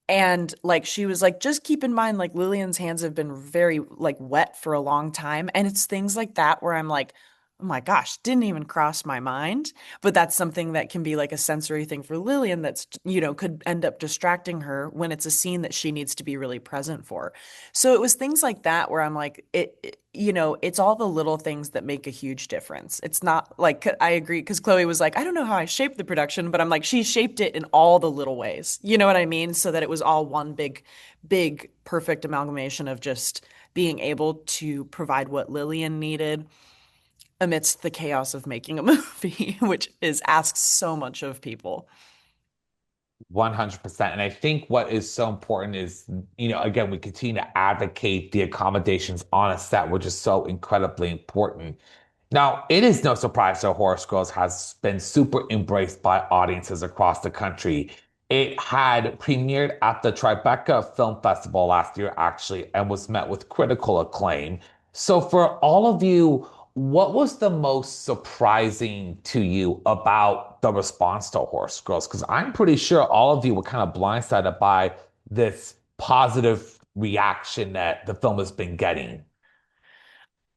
And like she was like, just keep in mind, like Lillian's hands have been very like wet for a long time. And it's things like that where I'm like, oh my gosh, didn't even cross my mind. But that's something that can be like a sensory thing for Lillian that's, could end up distracting her when it's a scene that she needs to be really present for. So it was things like that where I'm like, it's all the little things that make a huge difference. It's not like, I agree, because Chloe was like, I don't know how I shaped the production, but I'm like, she shaped it in all the little ways. You know what I mean? So that it was all one big, perfect amalgamation of just being able to provide what Lillian needed amidst the chaos of making a movie, which asks so much of people. 100%. And I think what is so important is, again, we continue to advocate the accommodations on a set, which is so incredibly important. Now, it is no surprise that Horsegirls has been super embraced by audiences across the country. It had premiered at the Tribeca Film Festival last year, actually, and was met with critical acclaim. So for all of you what was the most surprising to you about the response to Horse Girls? Because I'm pretty sure all of you were kind of blindsided by this positive reaction that the film has been getting.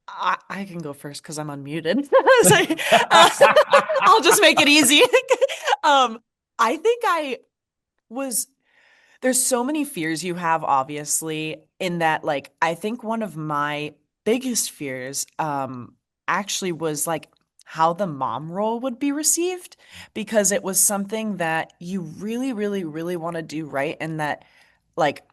I can go first because I'm unmuted. I'll just make it easy. I think I was there's so many fears you have, obviously, in that, like, I think one of my biggest fears actually was like how the mom role would be received, because it was something that you really, really, really want to do right, and that like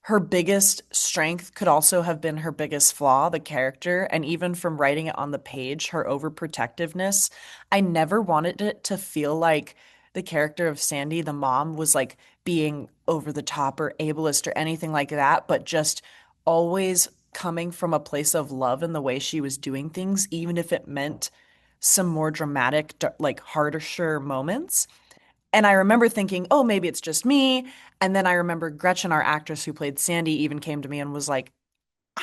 her biggest strength could also have been her biggest flaw, the character, and even from writing it on the page, her overprotectiveness. I never wanted it to feel like the character of Sandy, the mom, was like being over the top or ableist or anything like that, but just always coming from a place of love in the way she was doing things, even if it meant some more dramatic, like harsher moments. And I remember thinking, oh, maybe it's just me. And then I remember Gretchen, our actress who played Sandy, even came to me and was like,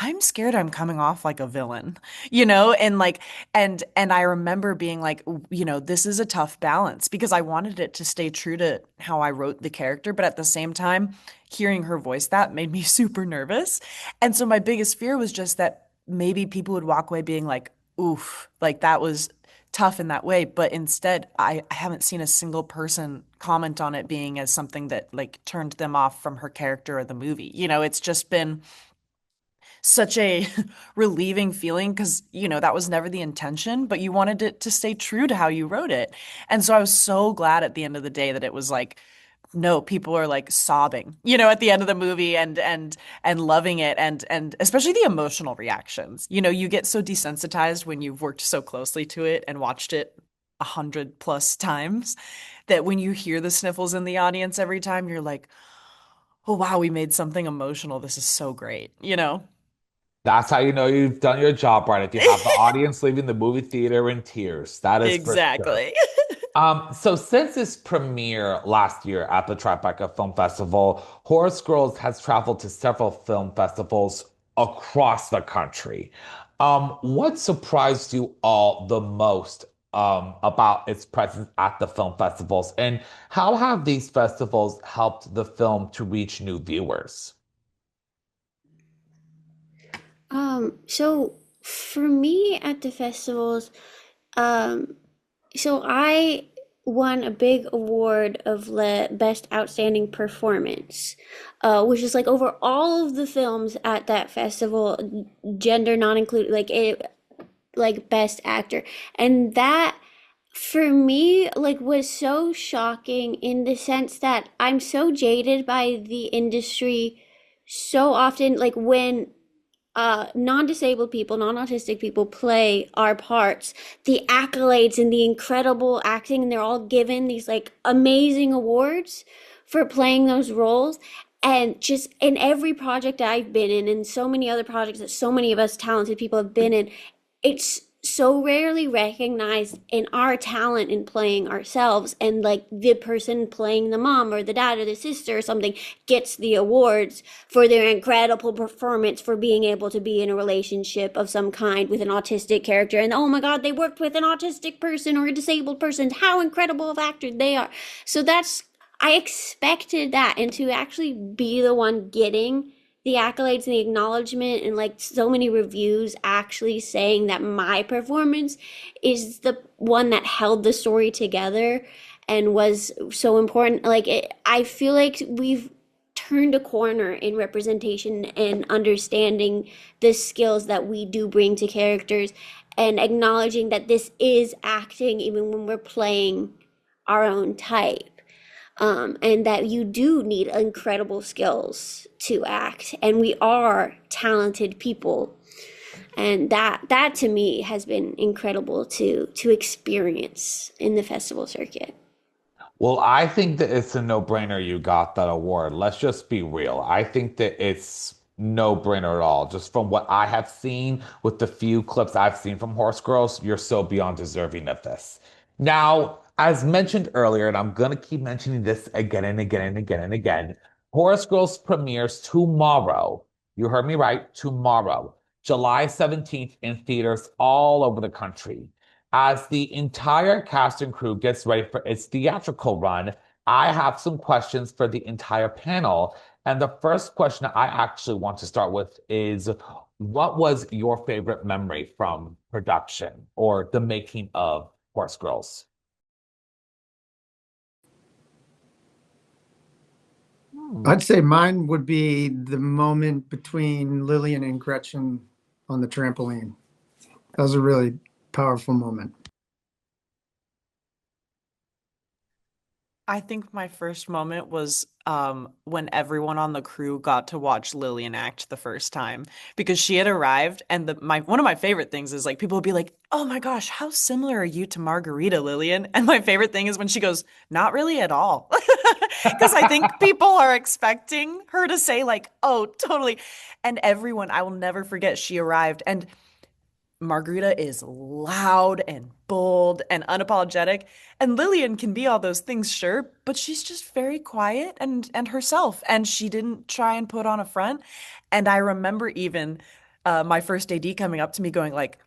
I'm scared I'm coming off like a villain, and like, and I remember being like, this is a tough balance, because I wanted it to stay true to how I wrote the character, but at the same time, hearing her voice that made me super nervous. And so my biggest fear was just that maybe people would walk away being like, oof, like that was tough in that way. But instead, I haven't seen a single person comment on it being as something that like turned them off from her character or the movie. It's just been such a relieving feeling, because that was never the intention, but you wanted it to stay true to how you wrote it. And so I was so glad at the end of the day that it was like, no, people are like sobbing, at the end of the movie, and loving it, and especially the emotional reactions. You get so desensitized when you've worked so closely to it and watched it 100+ times, that when you hear the sniffles in the audience every time, you're like, oh wow, we made something emotional. This is so great. That's how you know you've done your job right. If you have the audience leaving the movie theater in tears, that is for sure. Exactly. So since its premiere last year at the Tribeca Film Festival, Horse Girls has traveled to several film festivals across the country. What surprised you all the most about its presence at the film festivals, and how have these festivals helped the film to reach new viewers? So for me at the festivals, um, so I won a big award of Best Outstanding Performance, which is like over all of the films at that festival, gender not included, like Best Actor. And that for me like was so shocking, in the sense that I'm so jaded by the industry so often, like when non-disabled people, non-autistic people play our parts, the accolades and the incredible acting, and they're all given these like amazing awards for playing those roles. And just in every project I've been in, and so many other projects that so many of us talented people have been in, it's so rarely recognized in our talent in playing ourselves, and like the person playing the mom or the dad or the sister or something gets the awards for their incredible performance, for being able to be in a relationship of some kind with an autistic character, and oh my god, they worked with an autistic person or a disabled person, how incredible of actors they are. So that's, I expected that, and to actually be the one getting the accolades and the acknowledgement, and like so many reviews actually saying that my performance is the one that held the story together and was so important. I feel like we've turned a corner in representation and understanding the skills that we do bring to characters, and acknowledging that this is acting even when we're playing our own type. And that you do need incredible skills to act, and we are talented people, and that to me has been incredible to experience in the festival circuit. Well, I think that it's a no-brainer you got that award. Let's just be real. I think that it's no-brainer at all. Just from what I have seen with the few clips I've seen from Horse Girls, you're so beyond deserving of this. Now, as mentioned earlier, and I'm gonna keep mentioning this again and again and again and again, Horse Girls premieres tomorrow. You heard me right, tomorrow. July 17th in theaters all over the country. As the entire cast and crew gets ready for its theatrical run, I have some questions for the entire panel. And the first question I actually want to start with is, what was your favorite memory from production or the making of Horsegirls? I'd say mine would be the moment between Lillian and Gretchen on the trampoline. That was a really powerful moment. I think my first moment was when everyone on the crew got to watch Lillian act the first time, because she had arrived, and one of my favorite things is like people would be like, "Oh my gosh, how similar are you to Margarita, Lillian?" And my favorite thing is when she goes, "Not really at all," because I think people are expecting her to say like, "Oh, totally," and everyone, I will never forget, she arrived and Margarita is loud and bold and unapologetic. And Lillian can be all those things, sure, but she's just very quiet and herself. And she didn't try and put on a front. And I remember even my first AD coming up to me going like,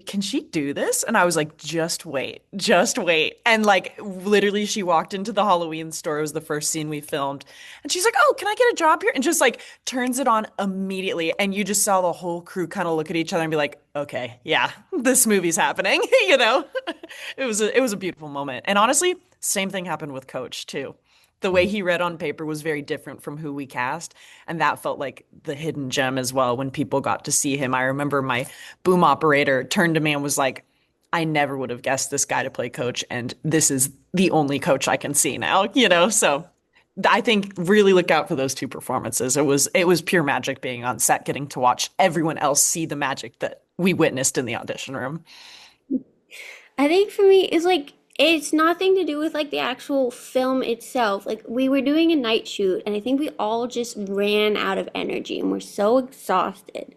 can she do this? And I was like, just wait, just wait. And like literally she walked into the Halloween store. It was the first scene we filmed. And she's like, "Oh, can I get a job here?" And just like turns it on immediately. And you just saw the whole crew kind of look at each other and be like, "Okay, yeah, this movie's happening." You know, it was a beautiful moment. And honestly, same thing happened with Coach too. The way he read on paper was very different from who we cast. And that felt like the hidden gem as well when people got to see him. I remember my boom operator turned to me and was like, "I never would have guessed this guy to play Coach. And this is the only Coach I can see now," you know? So I think really look out for those two performances. It was pure magic being on set, getting to watch everyone else see the magic that we witnessed in the audition room. I think for me, it's like, it's nothing to do with like the actual film itself. Like we were doing a night shoot and I think we all just ran out of energy and we're so exhausted.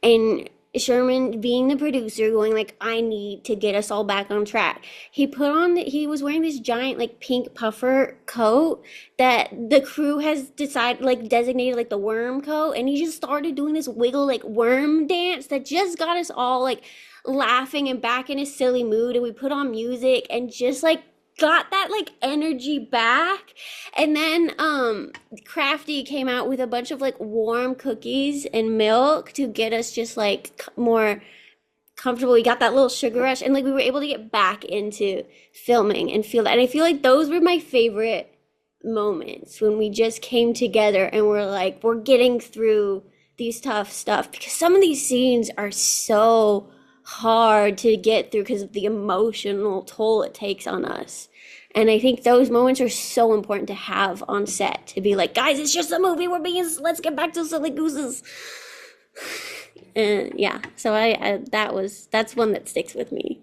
And Sherman being the producer going like, "I need to get us all back on track." He was wearing this giant like pink puffer coat that the crew has decided like designated like the worm coat, and he just started doing this wiggle like worm dance that just got us all like laughing and back in a silly mood. And we put on music and just like got that like energy back. And then Crafty came out with a bunch of like warm cookies and milk to get us just like more comfortable. We got that little sugar rush and like we were able to get back into filming and feel that. And I feel like those were my favorite moments, when we just came together and we're like, we're getting through these tough stuff, because some of these scenes are so hard to get through because of the emotional toll it takes on us. And I think those moments are so important to have on set, to be like, "Guys, it's just a movie, let's get back to silly gooses." And yeah, so that's one that sticks with me.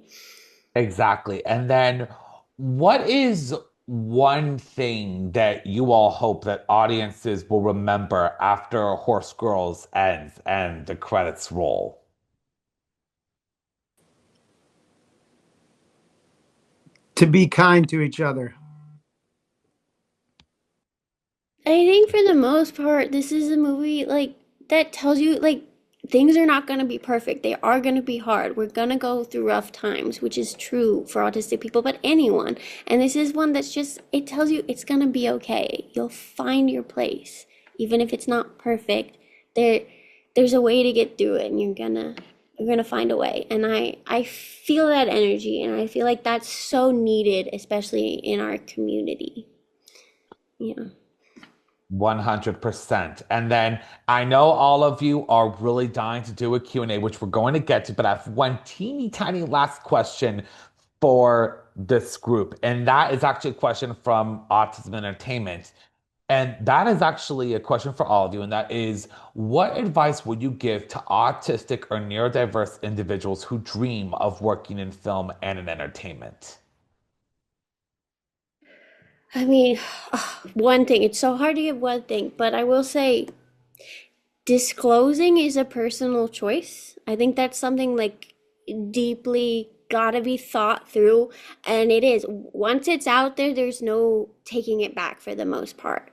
Exactly. And then what is one thing that you all hope that audiences will remember after Horsegirls ends and the credits roll? To be kind to each other. I think for the most part, this is a movie like that tells you like things are not going to be perfect. They are going to be hard. We're going to go through rough times, which is true for autistic people, but anyone. And this is one that's just, it tells you it's going to be okay. You'll find your place. Even if it's not perfect, there's a way to get through it, and you're gonna find a way. And I feel that energy, and I feel like that's so needed, especially in our community. Yeah. 100%. And then I know all of you are really dying to do a Q&A, which we're going to get to, but I have one teeny tiny last question for this group. And that is actually a question from Autism Entertainment. And that is actually a question for all of you. And that is, what advice would you give to autistic or neurodiverse individuals who dream of working in film and in entertainment? I mean, one thing, it's so hard to give one thing, but I will say disclosing is a personal choice. I think that's something like deeply gotta be thought through. And it is. Once it's out there, there's no taking it back for the most part.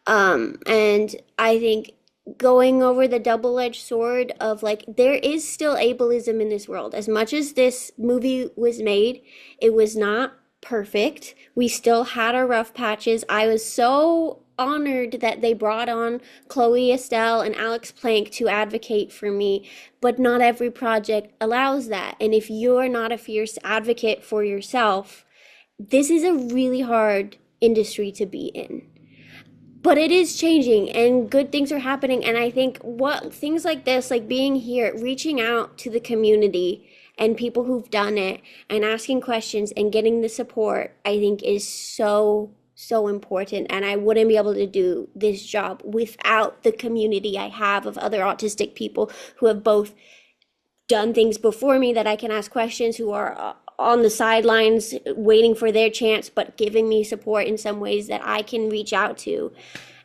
And I think going over the double-edged sword of like there is still ableism in this world. As much as this movie was made, it was not perfect. We still had our rough patches. I was so honored that they brought on Chloe Estelle and Alex Plank to advocate for me, but not every project allows that. And if you're not a fierce advocate for yourself, this is a really hard industry to be in. But it is changing and good things are happening. And I think what things like this, like being here, reaching out to the community and people who've done it and asking questions and getting the support, I think is so, so important. And I wouldn't be able to do this job without the community I have of other autistic people who have both done things before me that I can ask questions, who are on the sidelines waiting for their chance, but giving me support in some ways that I can reach out to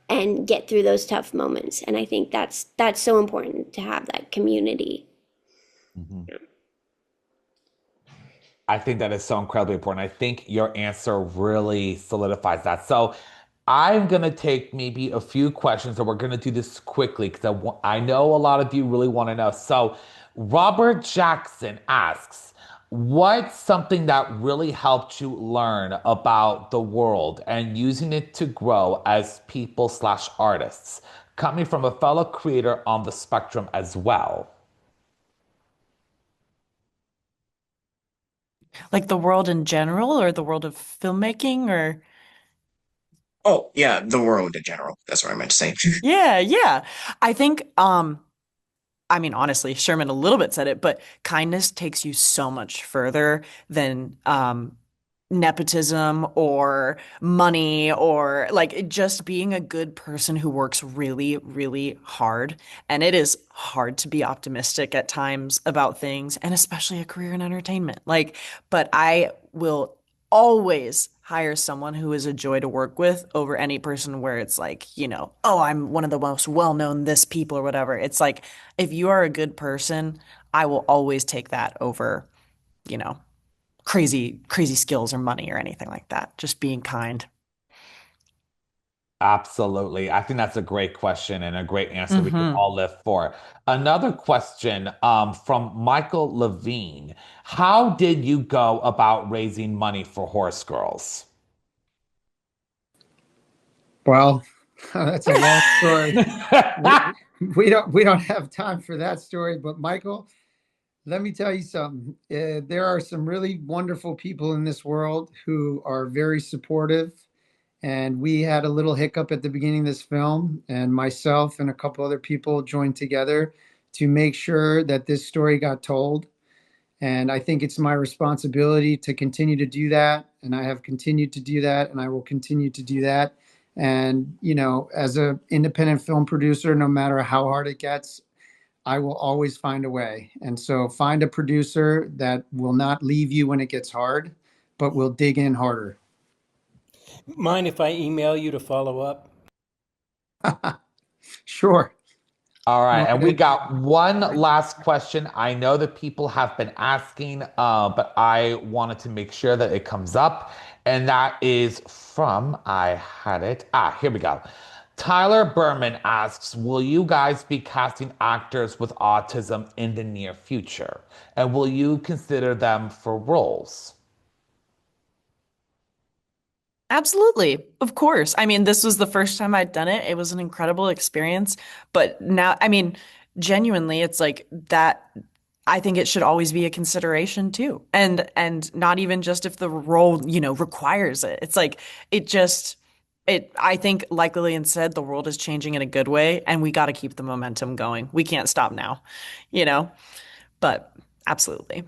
and get through those tough moments. And I think that's so important to have that community. I think that is so incredibly important. I think your answer really solidifies that. So I'm going to take maybe a few questions, and we're going to do this quickly because I know a lot of you really want to know. So Robert Jackson asks, what's something that really helped you learn about the world and using it to grow as people/artists, coming from a fellow creator on the spectrum as well? Like the world in general or the world of filmmaking or Oh, yeah, the world in general. That's what I meant to say. yeah. I think I mean honestly, Sherman a little bit said it, but kindness takes you so much further than nepotism or money or like just being a good person who works really, really hard. And it is hard to be optimistic at times about things, and especially a career in entertainment. Like, but I will always hire someone who is a joy to work with over any person where it's like, oh, I'm one of the most well-known this people or whatever. It's like, if you are a good person, I will always take that over, you know, crazy skills or money or anything like that. Just being kind. Absolutely. I think that's a great question and a great answer we can Hmm. all live for. Another question from Michael Levine. How did you go about raising money for Horsegirls? Well, that's a long story. We don't have time for that story, but Michael, let me tell you something. There are some really wonderful people in this world who are very supportive. And we had a little hiccup at the beginning of this film, and myself and a couple other people joined together to make sure that this story got told. And I think it's my responsibility to continue to do that. And I have continued to do that, and I will continue to do that. And, as an independent film producer, no matter how hard it gets, I will always find a way. And so find a producer that will not leave you when it gets hard, but will dig in harder. Mind if I email you to follow up? Sure. All right, and we got one last question. I know that people have been asking, but I wanted to make sure that it comes up. And that is from, I had it. Here we go. Tyler Berman asks, will you guys be casting actors with autism in the near future? And will you consider them for roles? Absolutely. Of course. I mean, this was the first time I'd done it. It was an incredible experience. But now, I mean, genuinely, it's like that. I think it should always be a consideration too. And not even just if the role, requires it. It's like I think like Lillian said, the world is changing in a good way and we got to keep the momentum going. We can't stop now, you know? But absolutely.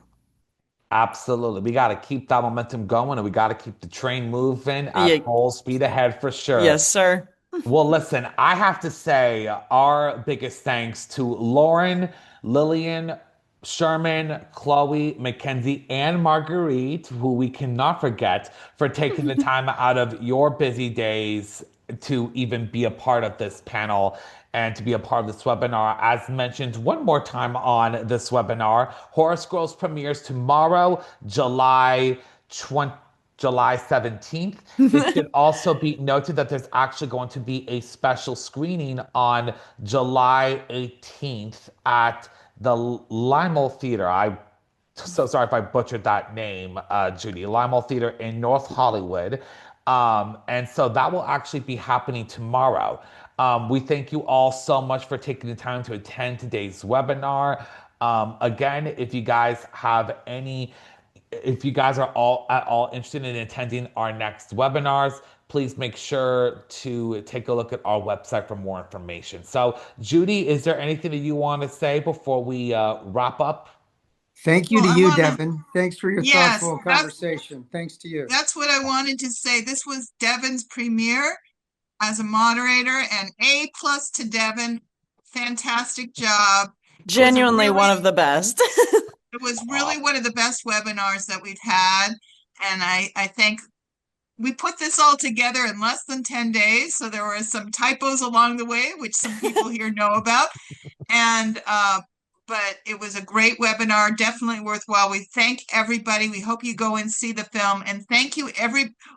Absolutely. We got to keep that momentum going and we got to keep the train moving Yeah. at full speed ahead for sure. Yes, sir. Well, listen, I have to say our biggest thanks to Lauren, Lillian, Sherman, Chloe, Mackenzie, and Marguerite, who we cannot forget for taking the time out of your busy days to even be a part of this panel and to be a part of this webinar. As mentioned one more time on this webinar, Horsegirls premieres tomorrow, July 20th. July 17th. It should also be noted that there's actually going to be a special screening on July 18th at the Limo Theater. I'm so sorry if I butchered that name, Judy. Limo Theater in North Hollywood. And so that will actually be happening tomorrow. We thank you all so much for taking the time to attend today's webinar. Again, if you guys are all at all interested in attending our next webinars, please make sure to take a look at our website for more information. So, Judy, is there anything that you want to say before we wrap up? Thank you Well, to I you, wanna- Devin. Thanks for your Yes, thoughtful conversation. Thanks to you. that's what I wanted to say. This was Devin's premiere as a moderator, and A+ to Devin. Fantastic job. Genuinely one of the best. It was really one of the best webinars that we've had. And I think we put this all together in less than 10 days. So there were some typos along the way, which some people here know about. And, but it was a great webinar, definitely worthwhile. We thank everybody. We hope you go and see the film. And thank you,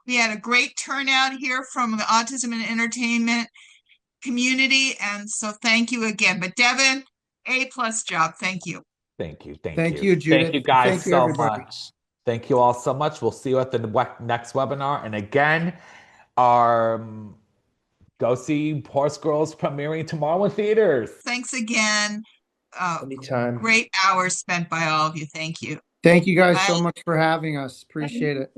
we had a great turnout here from the Autism and Entertainment community. And so thank you again. But Devin, A+ job. Thank you. Thank you. Thank you, Judith. Thank you guys Thank you, so everybody. much. Thank you all so much. We'll see you at the next webinar. And again, our go see Horsegirls premiering tomorrow in theaters. Thanks again. Anytime. Great hours spent by all of you. Thank you. Thank you guys Bye. so much for having us. Appreciate it.